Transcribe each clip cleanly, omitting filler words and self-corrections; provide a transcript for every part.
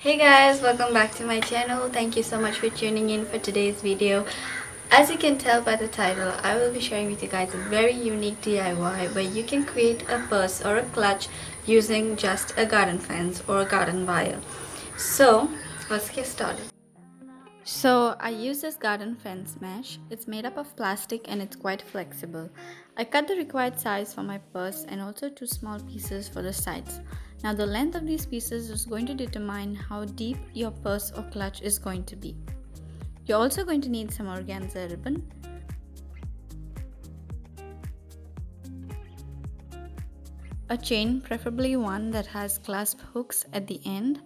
Hey guys, welcome back to my channel. Thank you so much for tuning in for today's video. As you can tell by the title, I will be sharing with you guys a very unique DIY where you can create a purse or a clutch using just a garden fence or a garden wire. So let's get started. So I use this garden fence mesh. It's made up of plastic and it's quite flexible. I cut the required size for my purse and also two small pieces for the sides. Now the length of these pieces is going to determine how deep your purse or clutch is going to be. You're also going to need some organza ribbon, a chain, preferably one that has clasp hooks at the end,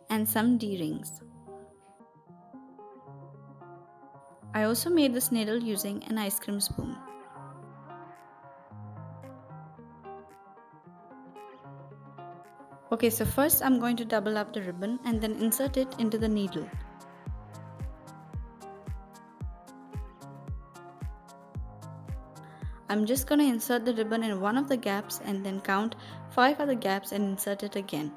and some D-rings. I also made this needle using an ice cream spoon. Okay, so first I'm going to double up the ribbon and then insert it into the needle. I'm just going to insert the ribbon in one of the gaps and then count 5 other gaps and insert it again.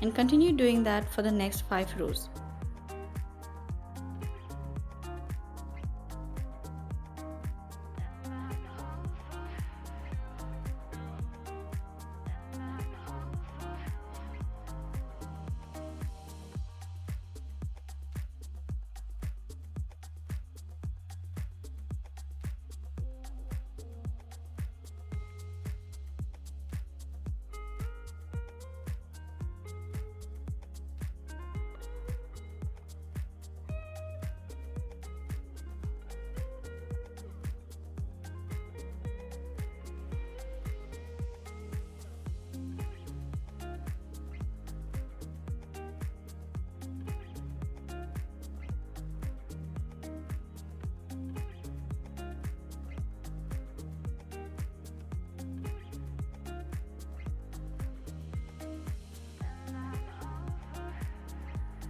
And continue doing that for the next 5 rows.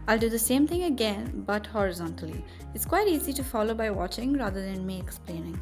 I'll do the same thing again but horizontally. It's quite easy to follow by watching rather than me explaining.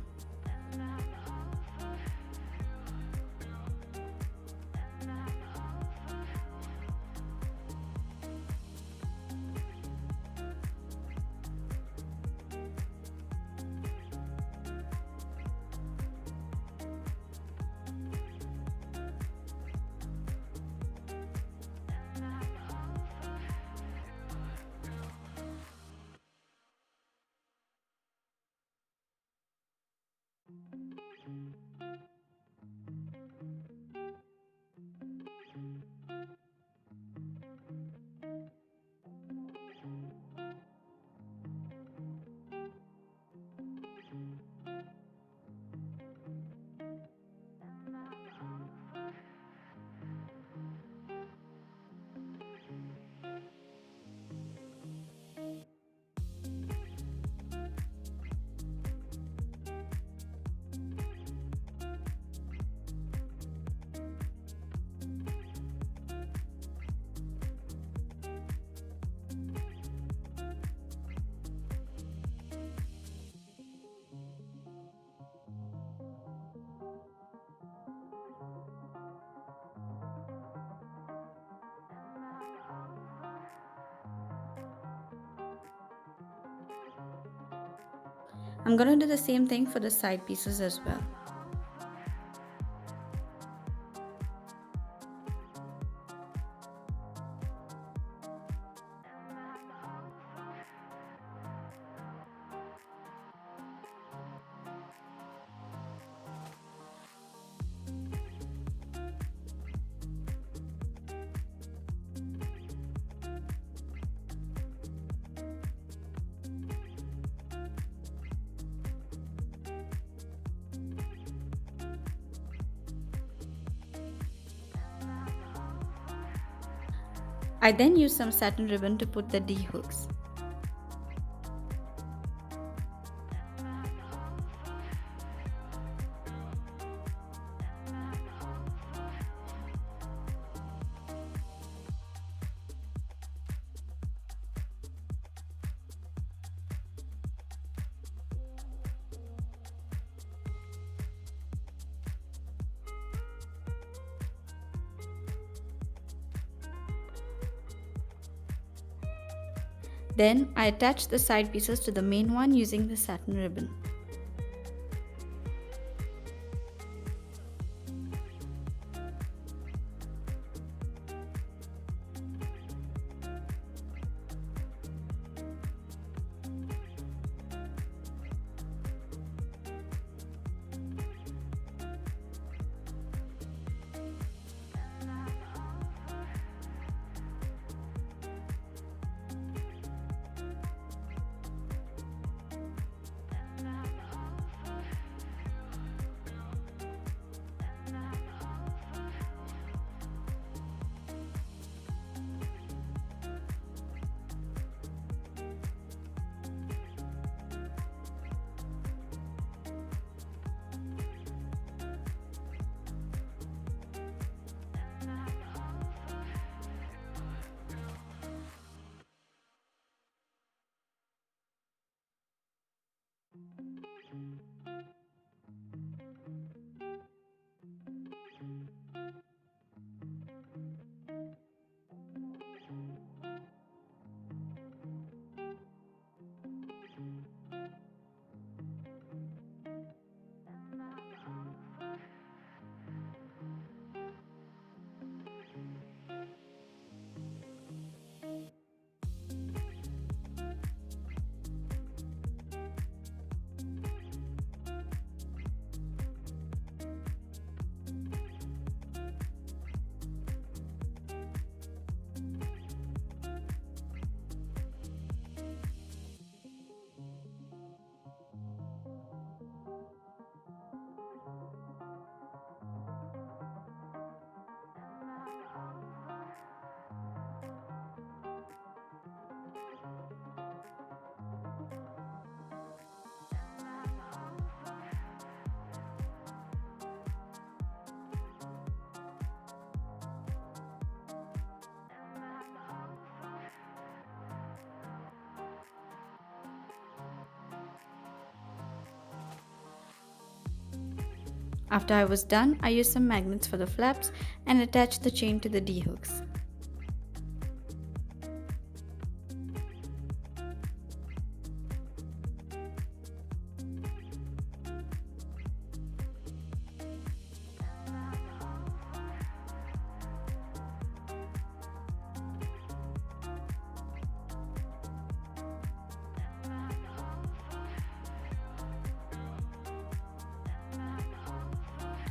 I'm going to do the same thing for the side pieces as well. I then use some satin ribbon to put the D hooks. Then I attached the side pieces to the main one using the satin ribbon. After I was done, I used some magnets for the flaps and attached the chain to the D-hooks.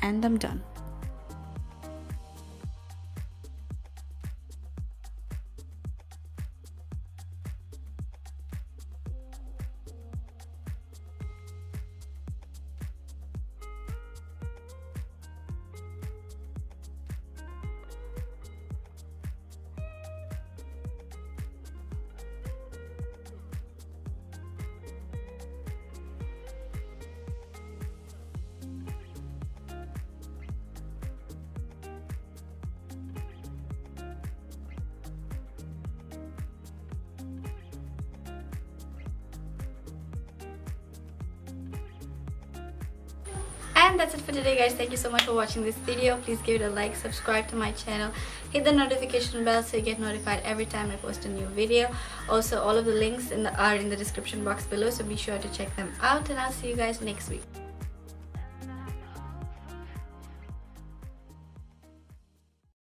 And I'm done. And that's it for today, guys. Thank you so much for watching this video. Please give it a like, subscribe to my channel, hit the notification bell so you get notified every time I post a new video. Also, all of the links are in the description box below, so be sure to check them out, and I'll see you guys next week.